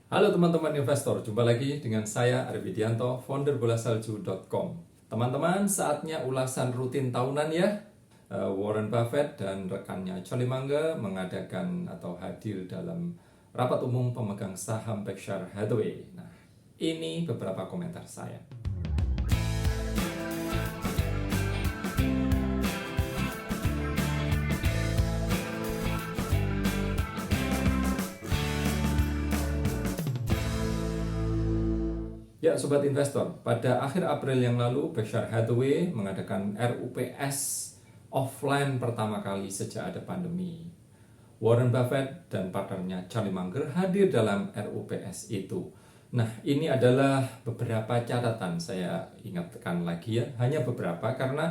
Halo teman-teman investor, jumpa lagi dengan saya Arif Widianto, founder bolasalju.com. Teman-teman, saatnya ulasan rutin tahunan ya. Warren Buffett dan rekannya Charlie Munger mengadakan atau hadir dalam rapat umum pemegang saham Berkshire Hathaway. Nah, ini beberapa komentar saya. Ya, sobat investor, pada akhir April yang lalu Berkshire Hathaway mengadakan RUPS offline pertama kali sejak ada pandemi. Warren Buffett dan partnernya Charlie Munger hadir dalam RUPS itu. Nah, ini adalah beberapa catatan, saya ingatkan lagi ya, hanya beberapa karena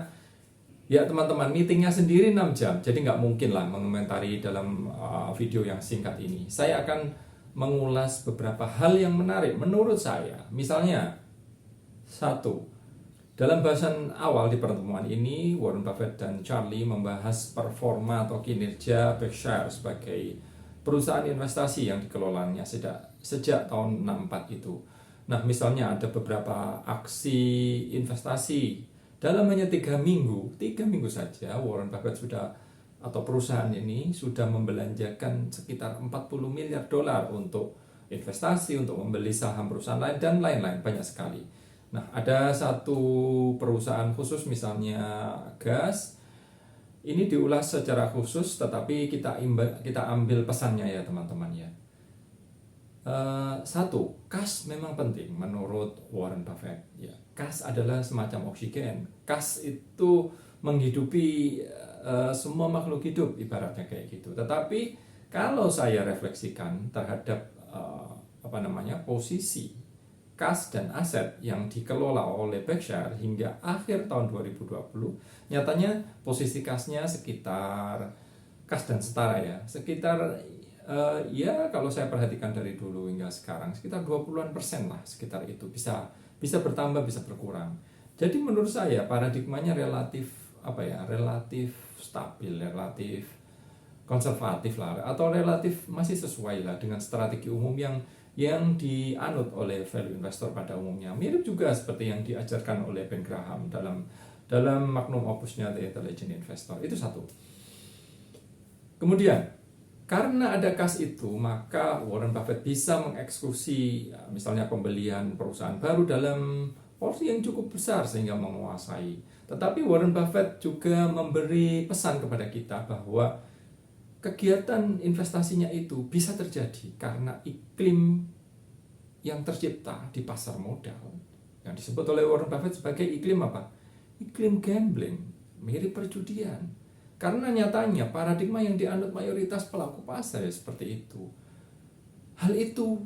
ya teman-teman, meetingnya sendiri 6 jam, jadi nggak mungkin lah mengomentari dalam video yang singkat ini. Saya akan mengulas beberapa hal yang menarik menurut saya. Misalnya, satu, dalam bahasan awal di pertemuan ini, Warren Buffett dan Charlie membahas performa atau kinerja Berkshire sebagai perusahaan investasi yang dikelolanya sejak tahun 64 itu. Nah, misalnya ada beberapa aksi investasi dalam hanya 3 minggu saja Warren Buffett atau perusahaan ini sudah membelanjakan sekitar 40 miliar dolar untuk investasi, untuk membeli saham perusahaan lain dan lain-lain, banyak sekali. Nah, ada satu perusahaan khusus misalnya gas. Ini diulas secara khusus, tetapi kita ambil pesannya ya teman-teman ya. Satu, kas memang penting menurut Warren Buffett. Ya, kas adalah semacam oksigen. Kas itu menghidupi semua makhluk hidup, ibaratnya kayak gitu. Tetapi kalau saya refleksikan terhadap posisi kas dan aset yang dikelola oleh Berkshire hingga akhir tahun 2020, nyatanya posisi kasnya sekitar kas dan setara ya, sekitar ya kalau saya perhatikan dari dulu hingga sekarang sekitar 20-an% lah, sekitar itu, bisa bertambah, bisa berkurang. Jadi menurut saya paradigmanya relatif stabil, relatif konservatif lah, atau relatif masih sesuai lah dengan strategi umum yang dianut oleh value investor pada umumnya. Mirip juga seperti yang diajarkan oleh Ben Graham dalam magnum opusnya The Intelligent Investor. Itu satu. Kemudian, karena ada kas itu, maka Warren Buffett bisa mengeksekusi misalnya pembelian perusahaan baru dalam porsi yang cukup besar sehingga menguasai. Tetapi Warren Buffett juga memberi pesan kepada kita bahwa kegiatan investasinya itu bisa terjadi karena iklim yang tercipta di pasar modal yang disebut oleh Warren Buffett sebagai iklim apa? Iklim gambling, mirip perjudian. Karena nyatanya paradigma yang dianut mayoritas pelaku pasar ya seperti itu. Hal itu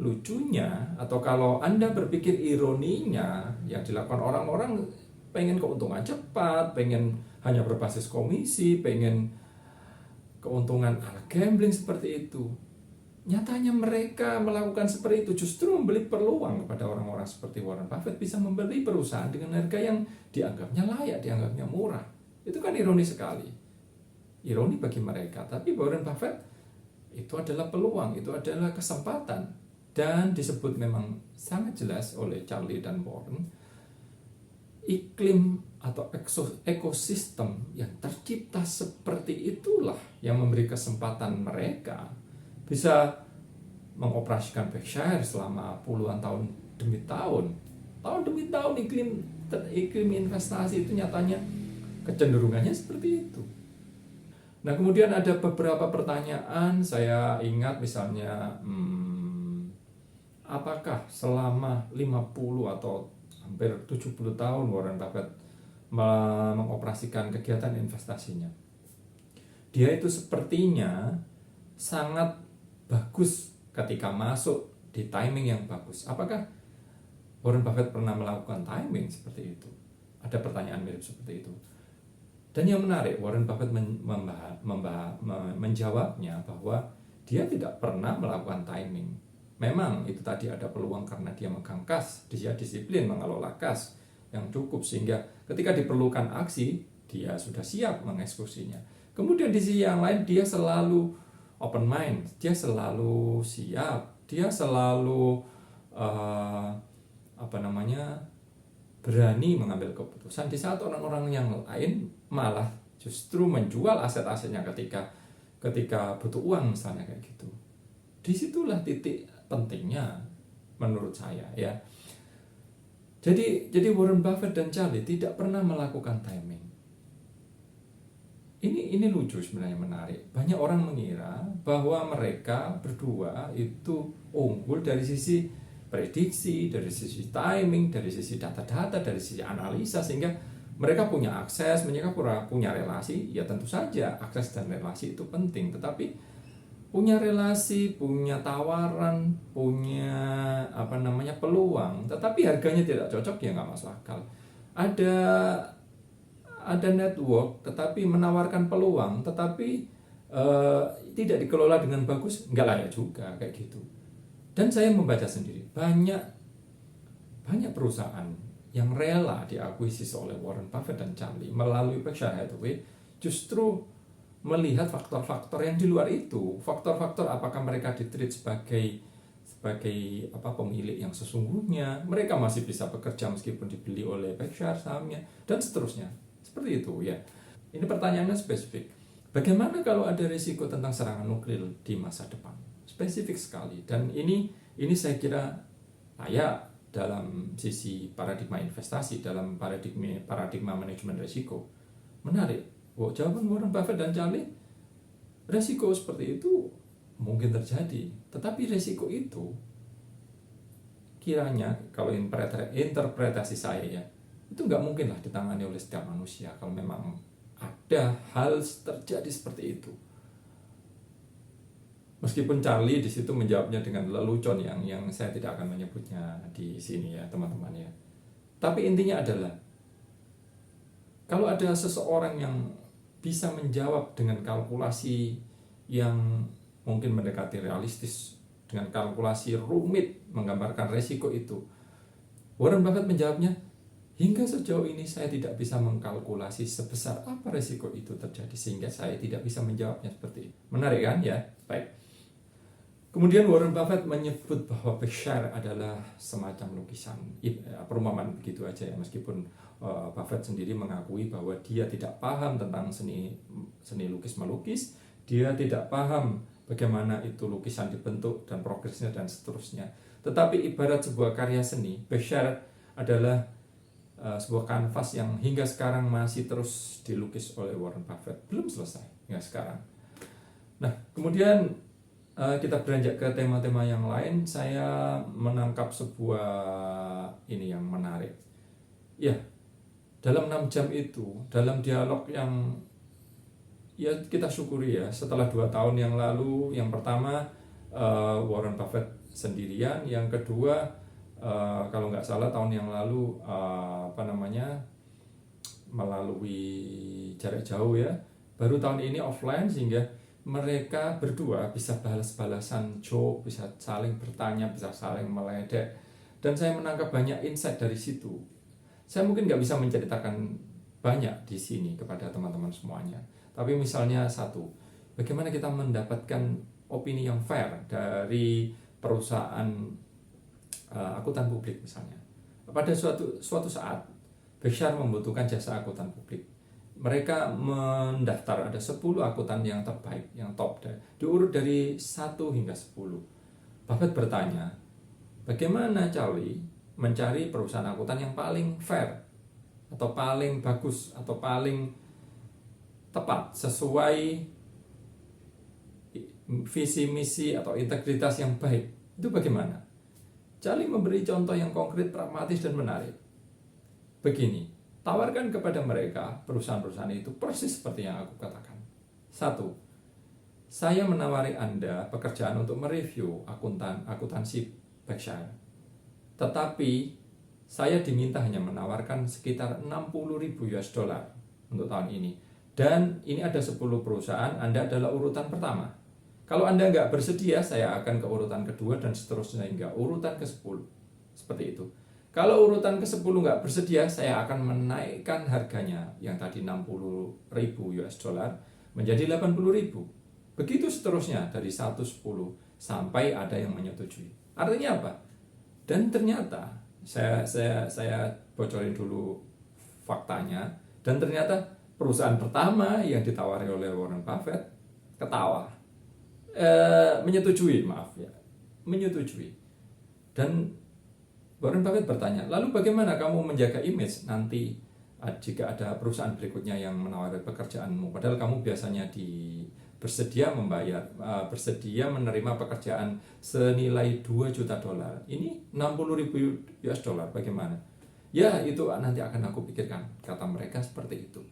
lucunya, atau kalau Anda berpikir ironinya, yang dilakukan orang-orang pengen keuntungan cepat, pengen hanya berbasis komisi, pengen keuntungan ala gambling seperti itu. Nyatanya mereka melakukan seperti itu justru memberi peluang kepada orang-orang seperti Warren Buffett bisa membeli perusahaan dengan harga yang dianggapnya layak, dianggapnya murah. Itu kan ironi sekali. Ironi bagi mereka, tapi Warren Buffett itu adalah peluang, itu adalah kesempatan. Dan disebut memang sangat jelas oleh Charlie dan Warren, iklim atau ekosistem yang tercipta seperti itulah yang memberi kesempatan mereka bisa mengoperasikan Berkshire selama puluhan tahun demi tahun. Tahun demi tahun iklim investasi itu nyatanya kecenderungannya seperti itu. Nah, kemudian ada beberapa pertanyaan saya ingat, misalnya apakah selama 50 atau hampir 70 tahun Warren Buffett mengoperasikan kegiatan investasinya, dia itu sepertinya sangat bagus ketika masuk di timing yang bagus. Apakah Warren Buffett pernah melakukan timing seperti itu? Ada pertanyaan mirip seperti itu. Dan yang menarik, Warren Buffett menjawabnya bahwa dia tidak pernah melakukan timing. Memang itu tadi ada peluang karena dia megang kas, dia disiplin mengelola kas yang cukup sehingga ketika diperlukan aksi, dia sudah siap mengeksekusinya. Kemudian di sisi yang lain dia selalu open mind, dia selalu siap Dia selalu berani mengambil keputusan di saat orang-orang yang lain malah justru menjual aset-asetnya ketika butuh uang misalnya kayak gitu. Disitulah titik pentingnya menurut saya ya. Jadi Warren Buffett dan Charlie tidak pernah melakukan timing. Ini lucu sebenarnya, menarik. Banyak orang mengira bahwa mereka berdua itu unggul dari sisi prediksi, dari sisi timing, dari sisi data-data, dari sisi analisa, sehingga mereka punya akses, mereka punya relasi. Ya tentu saja akses dan relasi itu penting, tetapi punya relasi, punya tawaran, punya peluang, tetapi harganya tidak cocok, ya nggak masuk akal. Ada network tetapi menawarkan peluang, tetapi tidak dikelola dengan bagus, nggak layak juga kayak gitu. Dan saya membaca sendiri banyak perusahaan yang rela diakuisisi oleh Warren Buffett dan Charlie melalui Berkshire Hathaway justru melihat faktor-faktor yang di luar itu. Faktor-faktor apakah mereka ditreat sebagai pemilik yang sesungguhnya, mereka masih bisa bekerja meskipun dibeli oleh Berkshire sahamnya, dan seterusnya. Seperti itu ya. Ini pertanyaannya spesifik. Bagaimana kalau ada risiko tentang serangan nuklir di masa depan? Spesifik sekali. Dan ini saya kira layak dalam sisi paradigma investasi, dalam paradigma manajemen risiko. Menarik. Jawaban Warren Buffett dan Charlie, risiko seperti itu mungkin terjadi. Tetapi risiko itu kiranya, kalau interpretasi saya ya, itu nggak mungkin lah ditangani oleh setiap manusia kalau memang ada hal terjadi seperti itu. Meskipun Charlie di situ menjawabnya dengan lelucon yang saya tidak akan menyebutnya di sini ya teman-teman ya. Tapi intinya adalah kalau ada seseorang yang bisa menjawab dengan kalkulasi yang mungkin mendekati realistis, dengan kalkulasi rumit menggambarkan resiko itu, Warren Buffett menjawabnya, hingga sejauh ini saya tidak bisa mengkalkulasi sebesar apa resiko itu terjadi, sehingga saya tidak bisa menjawabnya seperti itu. Menarik kan ya? Baik. Kemudian Warren Buffett menyebut bahwa Berkshire adalah semacam lukisan. Perumpamaan begitu aja ya, meskipun Buffett sendiri mengakui bahwa dia tidak paham tentang seni lukis-melukis, dia tidak paham bagaimana itu lukisan dibentuk dan progresnya dan seterusnya. Tetapi ibarat sebuah karya seni, Berkshire adalah sebuah kanvas yang hingga sekarang masih terus dilukis oleh Warren Buffett, belum selesai hingga sekarang. Nah, kemudian kita beranjak ke tema-tema yang lain. Saya menangkap sebuah ini yang menarik. Ya, dalam 6 jam itu, dalam dialog yang ya kita syukuri ya, setelah 2 tahun yang lalu, yang pertama Warren Buffett sendirian, yang kedua kalau nggak salah tahun yang lalu melalui jarak jauh ya, baru tahun ini offline, sehingga mereka berdua bisa balas-balasan joke, bisa saling bertanya, bisa saling meledek, dan saya menangkap banyak insight dari situ. Saya mungkin nggak bisa menceritakan banyak di sini kepada teman-teman semuanya, tapi misalnya satu, bagaimana kita mendapatkan opini yang fair dari perusahaan akuntan publik misalnya. Pada suatu saat Berkshire membutuhkan jasa akuntan publik. Mereka mendaftar, ada 10 akuntan yang terbaik, yang top, diurut dari 1 hingga 10. Buffett bertanya, bagaimana Charlie mencari perusahaan akuntan yang paling fair, atau paling bagus, atau paling tepat sesuai visi misi atau integritas yang baik? Itu bagaimana? Charlie memberi contoh yang konkret, pragmatis, dan menarik. Begini, tawarkan kepada mereka perusahaan-perusahaan itu persis seperti yang aku katakan. 1. Saya menawari Anda pekerjaan untuk mereview akuntansi Berkshire. Tetapi saya diminta hanya menawarkan sekitar $60.000 untuk tahun ini. Dan ini ada 10 perusahaan, Anda adalah urutan pertama. Kalau Anda nggak bersedia, saya akan ke urutan kedua dan seterusnya hingga urutan ke-10. Seperti itu. Kalau urutan ke-10 nggak bersedia, saya akan menaikkan harganya yang tadi $60.000 menjadi $80.000. Begitu seterusnya dari 1-10. sampai ada yang menyetujui. Artinya apa? Dan ternyata saya bocorin dulu faktanya, dan ternyata perusahaan pertama yang ditawari oleh Warren Buffett menyetujui. Dan Warren Buffett bertanya, lalu bagaimana kamu menjaga image nanti jika ada perusahaan berikutnya yang menawari pekerjaanmu, padahal kamu biasanya bersedia menerima pekerjaan senilai $2 juta. Ini $60,000, bagaimana? Ya, itu nanti akan aku pikirkan, kata mereka seperti itu.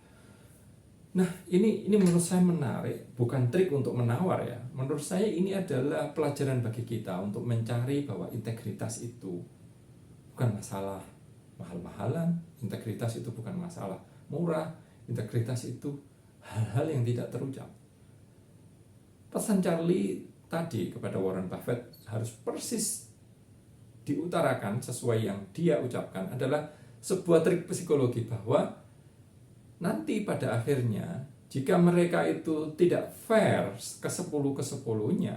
Nah, ini menurut saya menarik, bukan trik untuk menawar ya. Menurut saya ini adalah pelajaran bagi kita untuk mencari bahwa integritas itu bukan masalah mahal-mahalan, integritas itu bukan masalah murah, integritas itu hal-hal yang tidak terucap. Pesan Charlie tadi kepada Warren Buffett harus persis diutarakan sesuai yang dia ucapkan adalah sebuah trik psikologi bahwa nanti pada akhirnya jika mereka itu tidak fair ke-10-10-nya,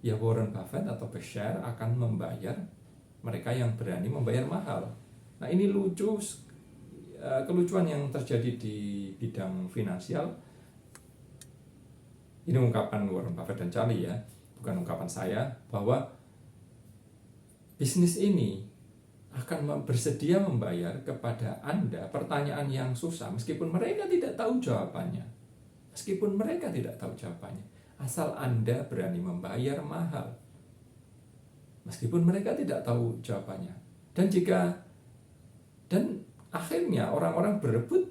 ya Warren Buffett atau Berkshire akan membayar mereka yang berani membayar mahal. Nah, ini kelucuan yang terjadi di bidang finansial. Ini ungkapan Warren Buffett dan Charlie ya, bukan ungkapan saya, bahwa bisnis ini akan bersedia membayar kepada Anda pertanyaan yang susah meskipun mereka tidak tahu jawabannya. Asal Anda berani membayar mahal meskipun mereka tidak tahu jawabannya. Dan akhirnya orang-orang berebut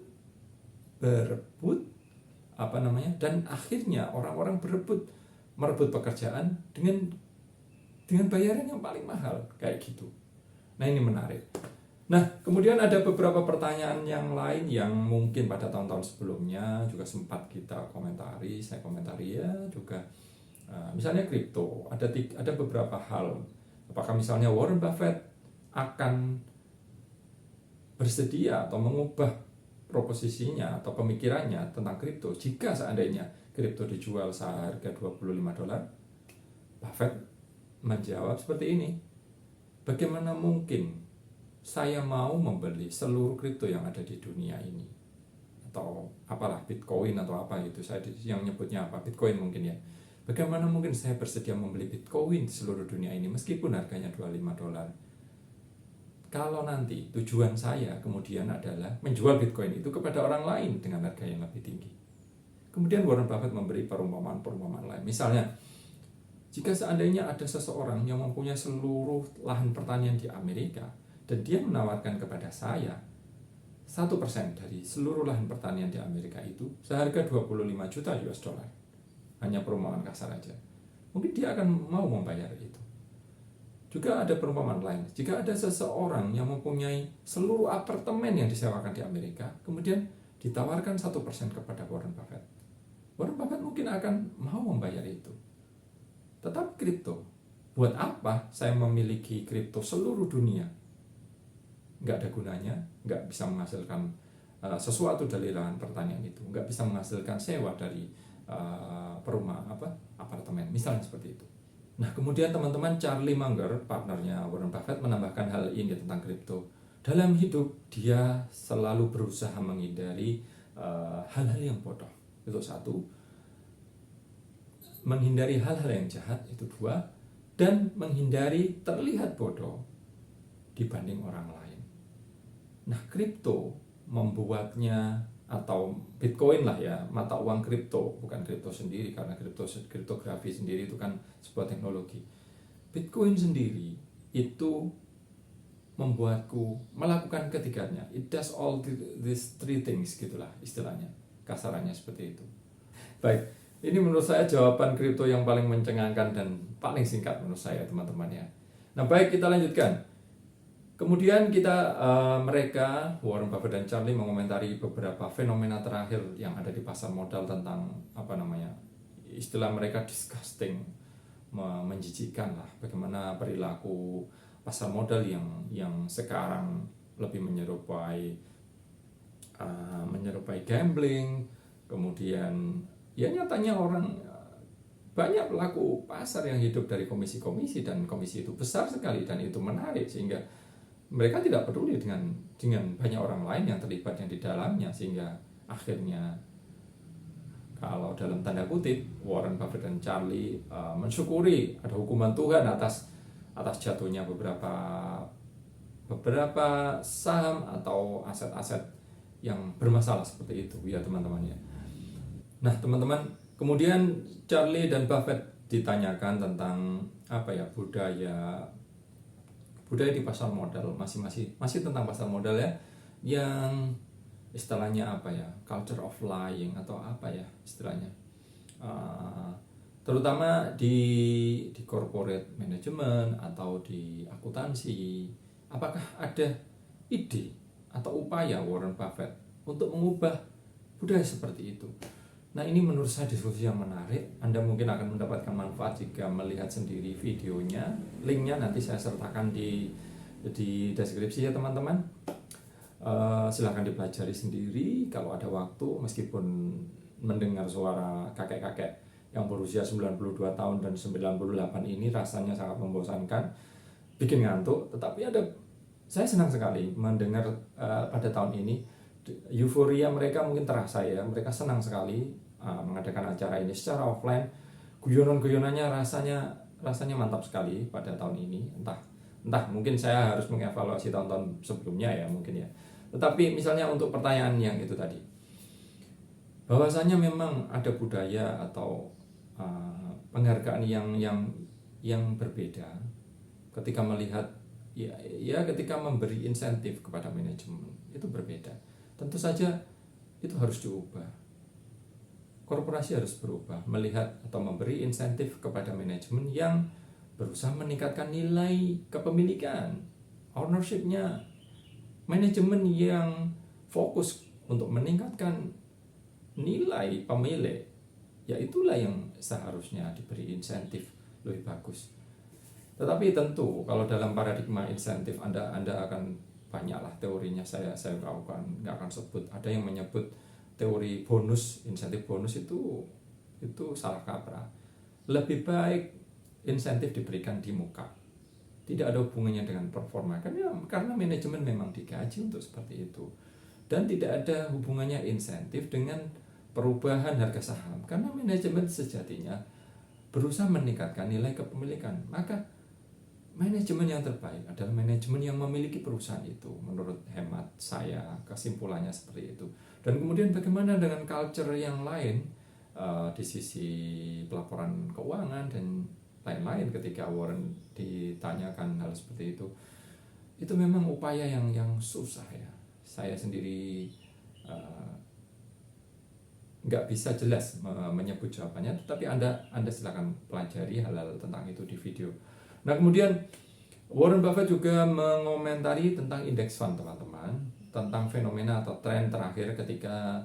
merebut pekerjaan dengan bayaran yang paling mahal kayak gitu. Nah, ini menarik. Nah, kemudian ada beberapa pertanyaan yang lain yang mungkin pada tahun-tahun sebelumnya juga sempat saya komentari ya juga. Misalnya kripto, ada beberapa hal. Apakah misalnya Warren Buffett akan bersedia atau mengubah proposisinya atau pemikirannya tentang kripto jika seandainya kripto dijual seharga $25? Buffett menjawab seperti ini, bagaimana mungkin saya mau membeli seluruh kripto yang ada di dunia ini, atau apalah Bitcoin atau apa itu, saya yang nyebutnya apa, Bitcoin mungkin ya. Bagaimana mungkin saya bersedia membeli Bitcoin di seluruh dunia ini meskipun harganya $25? Kalau nanti tujuan saya kemudian adalah menjual Bitcoin itu kepada orang lain dengan harga yang lebih tinggi. Kemudian Warren Buffett memberi perumpamaan lain. Misalnya, jika seandainya ada seseorang yang mempunyai seluruh lahan pertanian di Amerika dan dia menawarkan kepada saya 1% dari seluruh lahan pertanian di Amerika itu seharga $25 juta. Hanya perumpamaan kasar aja. Mungkin dia akan mau membayar itu. Juga ada perumpamaan lain, jika ada seseorang yang mempunyai seluruh apartemen yang disewakan di Amerika, kemudian ditawarkan 1% kepada Warren Buffett mungkin akan mau membayar itu. Tetap kripto, buat apa saya memiliki kripto seluruh dunia? Nggak ada gunanya, nggak bisa menghasilkan sesuatu dari lahan pertanian itu, nggak bisa menghasilkan sewa dari apartemen, misalnya seperti itu. Nah, kemudian teman-teman, Charlie Munger, partnernya Warren Buffett, menambahkan hal ini tentang kripto. Dalam hidup, dia selalu berusaha menghindari hal-hal yang bodoh. Itu satu. Menghindari hal-hal yang jahat, itu dua. Dan menghindari terlihat bodoh dibanding orang lain. Nah, kripto membuatnya, atau Bitcoin lah ya, mata uang kripto, bukan kripto sendiri, karena kriptografi sendiri itu kan sebuah teknologi. Bitcoin sendiri itu membuatku melakukan ketiganya. It does all these three things, gitulah istilahnya, kasarannya seperti itu. Baik, ini menurut saya jawaban kripto yang paling mencengangkan dan paling singkat menurut saya, teman-teman ya. Nah, baik, kita lanjutkan. Kemudian mereka, Warren Buffett dan Charlie, mengomentari beberapa fenomena terakhir yang ada di pasar modal tentang istilah mereka disgusting, menjijikkan lah, bagaimana perilaku pasar modal yang sekarang lebih menyerupai gambling. Kemudian ya nyatanya orang banyak pelaku pasar yang hidup dari komisi-komisi, dan komisi itu besar sekali dan itu menarik sehingga mereka tidak peduli dengan banyak orang lain yang terlibat yang di dalamnya, sehingga akhirnya kalau dalam tanda kutip Warren Buffett dan Charlie mensyukuri ada hukuman Tuhan atas jatuhnya beberapa saham atau aset-aset yang bermasalah seperti itu ya teman-teman ya. Nah teman-teman, kemudian Charlie dan Buffett ditanyakan tentang budaya di pasar modal, masih tentang pasar modal ya, yang istilahnya culture of lying atau istilahnya, terutama di corporate management atau di akuntansi. Apakah ada ide atau upaya Warren Buffett untuk mengubah budaya seperti itu? Nah ini menurut saya diskusi yang menarik. Anda mungkin akan mendapatkan manfaat jika melihat sendiri videonya. Linknya nanti saya sertakan di deskripsi ya teman-teman. Silahkan dipelajari sendiri kalau ada waktu. Meskipun mendengar suara kakek-kakek yang berusia 92 tahun dan 98 ini rasanya sangat membosankan, bikin ngantuk, tetapi saya senang sekali mendengar pada tahun ini euforia mereka mungkin terasa ya. Mereka senang sekali mengadakan acara ini secara offline. Guyonan-guyonannya rasanya mantap sekali pada tahun ini. Entah mungkin saya harus mengevaluasi tahun-tahun sebelumnya ya mungkin ya. Tetapi misalnya untuk pertanyaan yang itu tadi, bahwasanya memang ada budaya atau penghargaan yang berbeda ketika melihat ketika memberi insentif kepada manajemen itu berbeda. Tentu saja itu harus diubah. Korporasi harus berubah, melihat atau memberi insentif kepada manajemen yang berusaha meningkatkan nilai kepemilikan, ownership-nya. Manajemen yang fokus untuk meningkatkan nilai pemilik, ya itulah yang seharusnya diberi insentif lebih bagus. Tetapi tentu kalau dalam paradigma insentif Anda akan banyaklah teorinya, saya nggak akan sebut. Ada yang menyebut teori bonus, insentif bonus itu salah kaprah. Lebih baik insentif diberikan di muka, tidak ada hubungannya dengan performa, karena manajemen memang digaji untuk seperti itu, dan tidak ada hubungannya insentif dengan perubahan harga saham, karena manajemen sejatinya berusaha meningkatkan nilai kepemilikan. Maka manajemen yang terbaik adalah manajemen yang memiliki perusahaan itu, menurut hemat saya kesimpulannya seperti itu. Dan kemudian bagaimana dengan culture yang lain di sisi pelaporan keuangan dan lain-lain. Ketika Warren ditanyakan hal seperti itu memang upaya yang susah ya. Saya sendiri nggak bisa jelas menyebut jawabannya, tetapi Anda silakan pelajari hal-hal tentang itu di video. Nah kemudian Warren Buffett juga mengomentari tentang indeks fund teman-teman, tentang fenomena atau tren terakhir ketika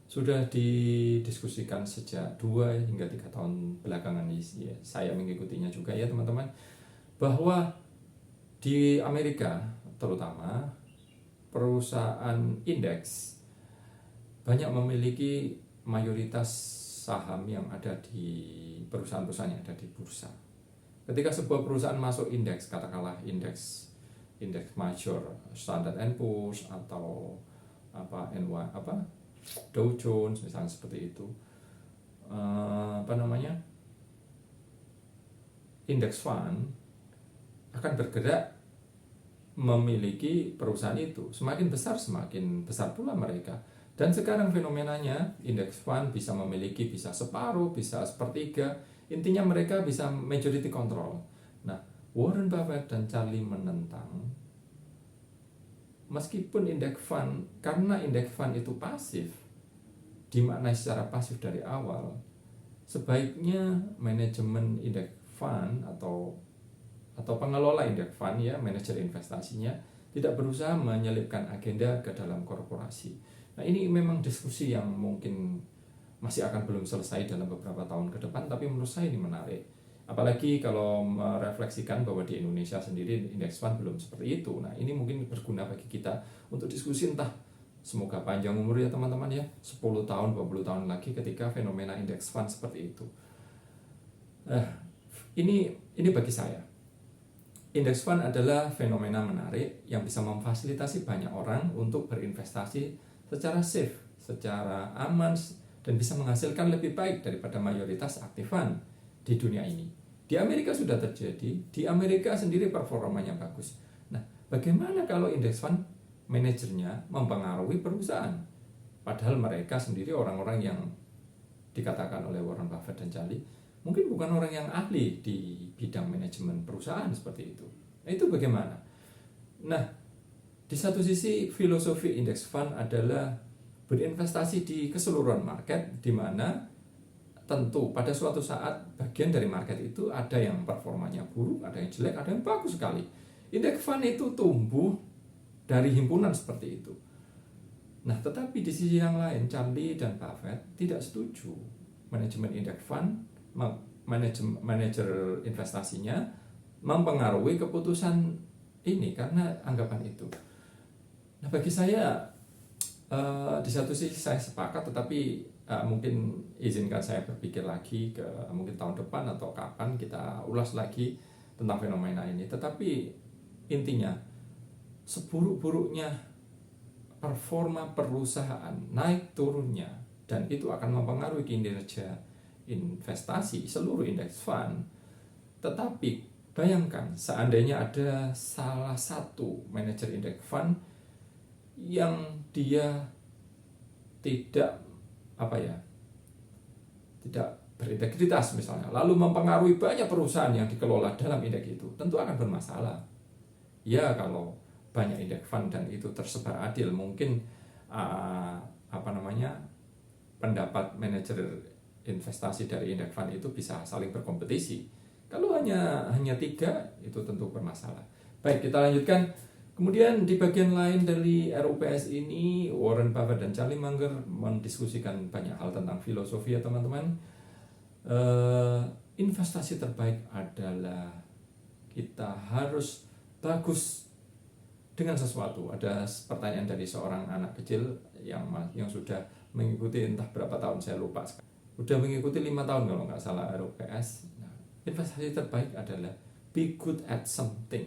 sudah didiskusikan sejak 2 hingga 3 tahun belakangan ini. Saya mengikutinya juga ya teman-teman, bahwa di Amerika terutama perusahaan indeks banyak memiliki mayoritas saham yang ada di perusahaan-perusahaan yang ada di bursa. Ketika sebuah perusahaan masuk indeks, katakanlah indeks major Standard & Poor's atau Dow Jones misalnya seperti itu, indeks fund akan bergerak memiliki perusahaan itu. Semakin besar pula mereka. Dan sekarang fenomenanya indeks fund bisa memiliki, bisa separuh, bisa sepertiga. Intinya mereka bisa majority control. Nah, Warren Buffett dan Charlie menentang, meskipun indeks fund, karena indeks fund itu pasif, dimaknai secara pasif dari awal, sebaiknya manajemen indeks fund atau pengelola indeks fund ya, manajer investasinya, tidak berusaha menyelipkan agenda ke dalam korporasi. Nah ini memang diskusi yang mungkin masih akan belum selesai dalam beberapa tahun ke depan, tapi menurut saya ini menarik. Apalagi kalau merefleksikan bahwa di Indonesia sendiri indeks fund belum seperti itu. Nah ini mungkin berguna bagi kita untuk diskusi, entah semoga panjang umur ya teman-teman ya, 10 tahun, 20 tahun lagi ketika fenomena indeks fund seperti itu. Eh, ini bagi saya, index fund adalah fenomena menarik yang bisa memfasilitasi banyak orang untuk berinvestasi secara safe, secara aman, dan bisa menghasilkan lebih baik daripada mayoritas aktif fund di dunia ini. Di Amerika sudah terjadi, di Amerika sendiri performanya bagus. Nah, bagaimana kalau index fund manajernya mempengaruhi perusahaan? Padahal mereka sendiri orang-orang yang dikatakan oleh Warren Buffett dan Charlie mungkin bukan orang yang ahli di bidang manajemen perusahaan seperti itu. Nah, itu bagaimana? Nah, di satu sisi filosofi index fund adalah berinvestasi di keseluruhan market, di mana tentu pada suatu saat bagian dari market itu ada yang performanya buruk, ada yang jelek, ada yang bagus sekali. Index fund itu tumbuh dari himpunan seperti itu. Nah, tetapi di sisi yang lain, Charlie dan Buffett tidak setuju manajemen index fund, manajer investasinya mempengaruhi keputusan ini karena anggapan itu. Nah, bagi saya di satu sisi saya sepakat, tetapi mungkin izinkan saya berpikir lagi ke mungkin tahun depan atau kapan kita ulas lagi tentang fenomena ini. Tetapi intinya, seburuk-buruknya performa perusahaan, naik turunnya, dan itu akan mempengaruhi kinerja investasi seluruh indeks fund. Tetapi bayangkan seandainya ada salah satu manajer indeks fund yang dia tidak tidak berintegritas misalnya, lalu mempengaruhi banyak perusahaan yang dikelola dalam indeks itu, tentu akan bermasalah. Ya, kalau banyak indeks fund dan itu tersebar adil, mungkin pendapat manajer investasi dari indeks fund itu bisa saling berkompetisi. Kalau hanya 3, itu tentu bermasalah. Baik, kita lanjutkan. Kemudian di bagian lain dari RUPS ini, Warren Buffett dan Charlie Munger mendiskusikan banyak hal tentang filosofi ya teman-teman. Investasi terbaik adalah kita harus bagus dengan sesuatu. Ada pertanyaan dari seorang anak kecil yang sudah mengikuti entah berapa tahun, saya lupa. Udah mengikuti 5 tahun kalau nggak salah RUPS. Nah, investasi terbaik adalah be good at something.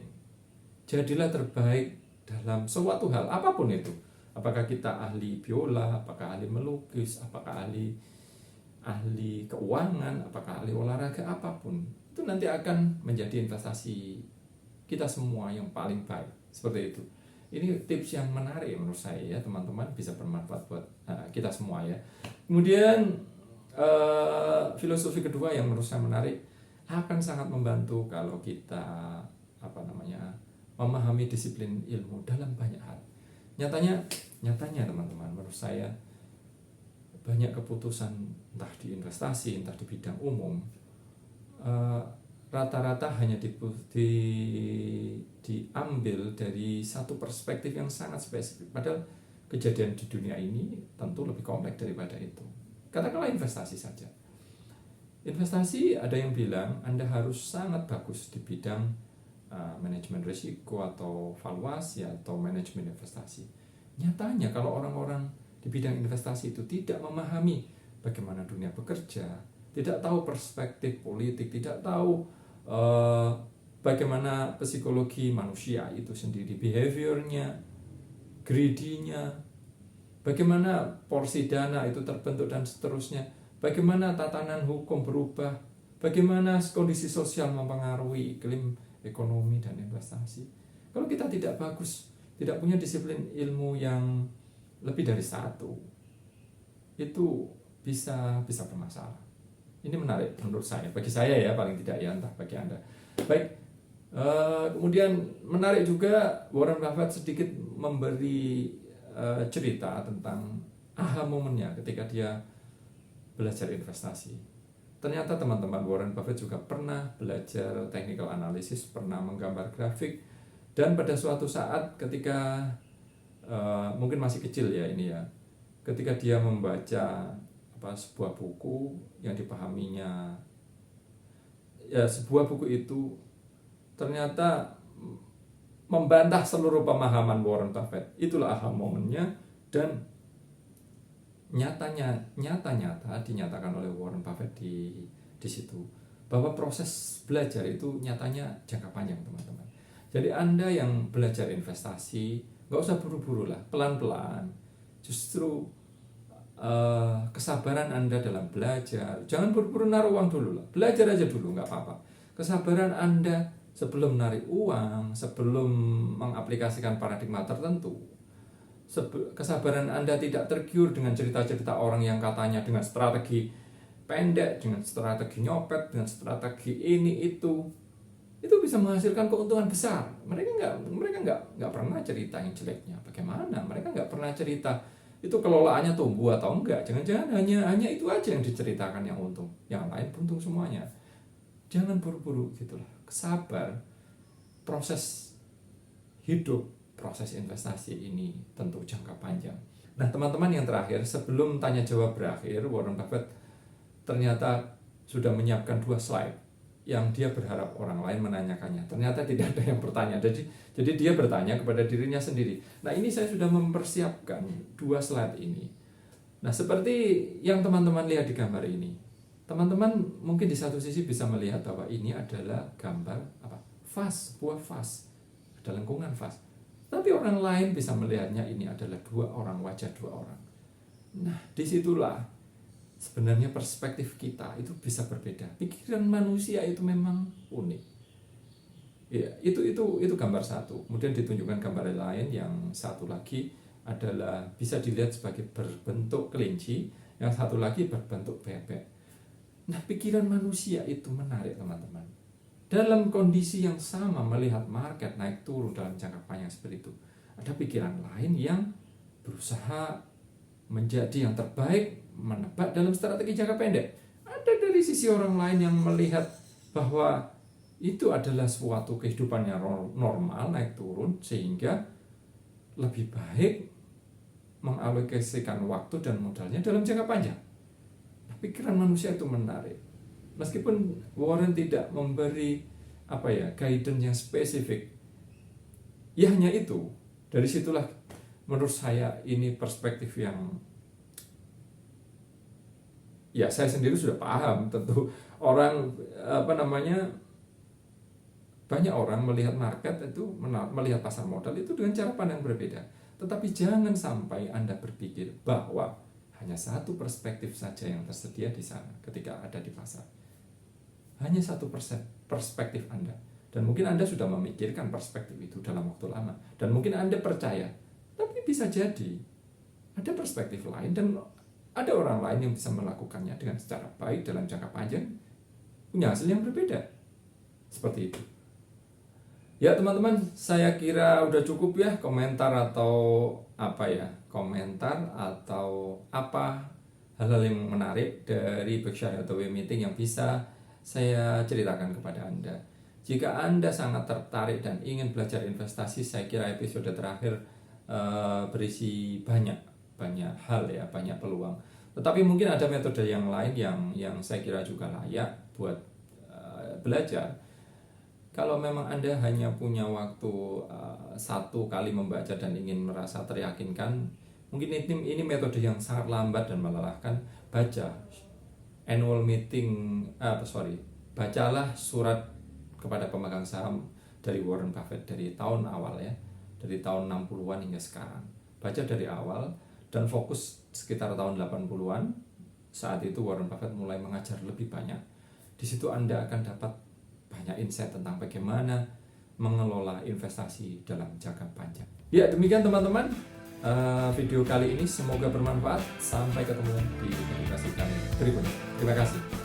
Jadilah terbaik dalam suatu hal, apapun itu. Apakah kita ahli biola, apakah ahli melukis, apakah ahli keuangan, apakah ahli olahraga, apapun. Itu nanti akan menjadi investasi kita semua yang paling baik. Seperti itu. Ini tips yang menarik menurut saya ya teman-teman, bisa bermanfaat buat kita semua ya. Kemudian filosofi kedua yang menurut saya menarik, akan sangat membantu kalau kita memahami disiplin ilmu dalam banyak hal. Nyatanya teman-teman, menurut saya banyak keputusan entah di investasi, entah di bidang umum, rata-rata hanya diambil dari satu perspektif yang sangat spesifik. Padahal kejadian di dunia ini tentu lebih kompleks daripada itu. Katakanlah investasi saja. Investasi, ada yang bilang Anda harus sangat bagus di bidang manajemen risiko atau valuasi atau manajemen investasi. Nyatanya kalau orang-orang di bidang investasi itu tidak memahami bagaimana dunia bekerja, tidak tahu perspektif politik, tidak tahu bagaimana psikologi manusia itu sendiri, behaviornya, greedy-nya, bagaimana porsi dana itu terbentuk dan seterusnya, bagaimana tatanan hukum berubah, bagaimana kondisi sosial mempengaruhi iklim ekonomi dan investasi. Kalau kita tidak bagus, tidak punya disiplin ilmu yang lebih dari satu, itu bisa bermasalah. Ini menarik menurut saya, bagi saya ya, paling tidak ya, entah bagi Anda. Baik, kemudian menarik juga Warren Buffett sedikit memberi cerita tentang aha momennya ketika dia belajar investasi. Ternyata teman-teman, Warren Buffett juga pernah belajar technical analysis, pernah menggambar grafik, dan pada suatu saat ketika mungkin masih kecil ya ini ya, ketika dia membaca sebuah buku yang dipahaminya, ya sebuah buku itu ternyata membantah seluruh pemahaman Warren Buffett. Itulah aha momennya, dan nyata dinyatakan oleh Warren Buffett di situ bahwa proses belajar itu nyatanya jangka panjang, teman-teman. Jadi Anda yang belajar investasi, nggak usah buru-buru lah, pelan-pelan. Justru kesabaran Anda dalam belajar, jangan buru-buru naruh uang dulu lah, belajar aja dulu, nggak apa-apa. Kesabaran Anda sebelum narik uang, sebelum mengaplikasikan paradigma tertentu, kesabaran Anda tidak tergiur dengan cerita-cerita orang yang katanya dengan strategi pendek, dengan strategi nyopet, dengan strategi ini itu bisa menghasilkan keuntungan besar. Mereka nggak pernah cerita yang jeleknya bagaimana, mereka nggak pernah cerita itu kelolaannya tumbuh atau enggak. Jangan-jangan hanya itu aja yang diceritakan yang untung, yang lain buntung semuanya. Jangan buru-buru gitulah, sabar. Proses hidup, proses investasi ini tentu jangka panjang. Nah, teman-teman, yang terakhir sebelum tanya jawab berakhir, Warren Buffett ternyata sudah menyiapkan 2 slide yang dia berharap orang lain menanyakannya. Ternyata tidak ada yang bertanya. Jadi dia bertanya kepada dirinya sendiri. Nah, ini saya sudah mempersiapkan 2 slide ini. Nah, seperti yang teman-teman lihat di gambar ini. Teman-teman mungkin di satu sisi bisa melihat bahwa ini adalah gambar vas, buah vas. Ada lengkungan vas. Tapi orang lain bisa melihatnya ini adalah 2 orang, wajah 2 orang. Nah, disitulah sebenarnya perspektif kita itu bisa berbeda. Pikiran manusia itu memang unik. Ya, itu gambar satu. Kemudian ditunjukkan gambar lain yang satu lagi adalah bisa dilihat sebagai berbentuk kelinci, yang satu lagi berbentuk bebek. Nah, pikiran manusia itu menarik, teman-teman. Dalam kondisi yang sama melihat market naik turun dalam jangka panjang seperti itu, ada pikiran lain yang berusaha menjadi yang terbaik, menebak dalam strategi jangka pendek. Ada dari sisi orang lain yang melihat bahwa itu adalah suatu kehidupan yang normal, naik turun, sehingga lebih baik mengalokasikan waktu dan modalnya dalam jangka panjang. Pikiran manusia itu menarik. Meskipun Warren tidak memberi guidance yang spesifik, ya hanya itu. Dari situlah menurut saya ini perspektif yang ya saya sendiri sudah paham. Tentu orang banyak orang melihat market itu, melihat pasar modal itu dengan cara pandang berbeda. Tetapi jangan sampai Anda berpikir bahwa hanya satu perspektif saja yang tersedia di sana ketika ada di pasar. Hanya satu perspektif Anda. Dan mungkin Anda sudah memikirkan perspektif itu dalam waktu lama. Dan mungkin Anda percaya. Tapi bisa jadi ada perspektif lain dan ada orang lain yang bisa melakukannya dengan secara baik dalam jangka panjang, punya hasil yang berbeda. Seperti itu. Ya, teman-teman, saya kira udah cukup ya komentar atau hal-hal yang menarik dari Berkshire Hathaway meeting yang bisa saya ceritakan kepada Anda. Jika Anda sangat tertarik dan ingin belajar investasi, saya kira episode terakhir berisi banyak hal ya, banyak peluang. Tetapi mungkin ada metode yang lain yang saya kira juga layak buat belajar. Kalau memang Anda hanya punya waktu 1 kali membaca dan ingin merasa teryakinkan, mungkin ini metode yang sangat lambat dan melelahkan. Bacalah surat kepada pemegang saham dari Warren Buffett dari tahun awal ya, dari tahun 60-an hingga sekarang. Baca dari awal dan fokus sekitar tahun 80-an. Saat itu Warren Buffett mulai mengajar lebih banyak. Di situ Anda akan dapat banyak insight tentang bagaimana mengelola investasi dalam jangka panjang. Ya, demikian teman-teman video kali ini, semoga bermanfaat. Sampai ketemu di edukasi kami berikutnya. Terima kasih.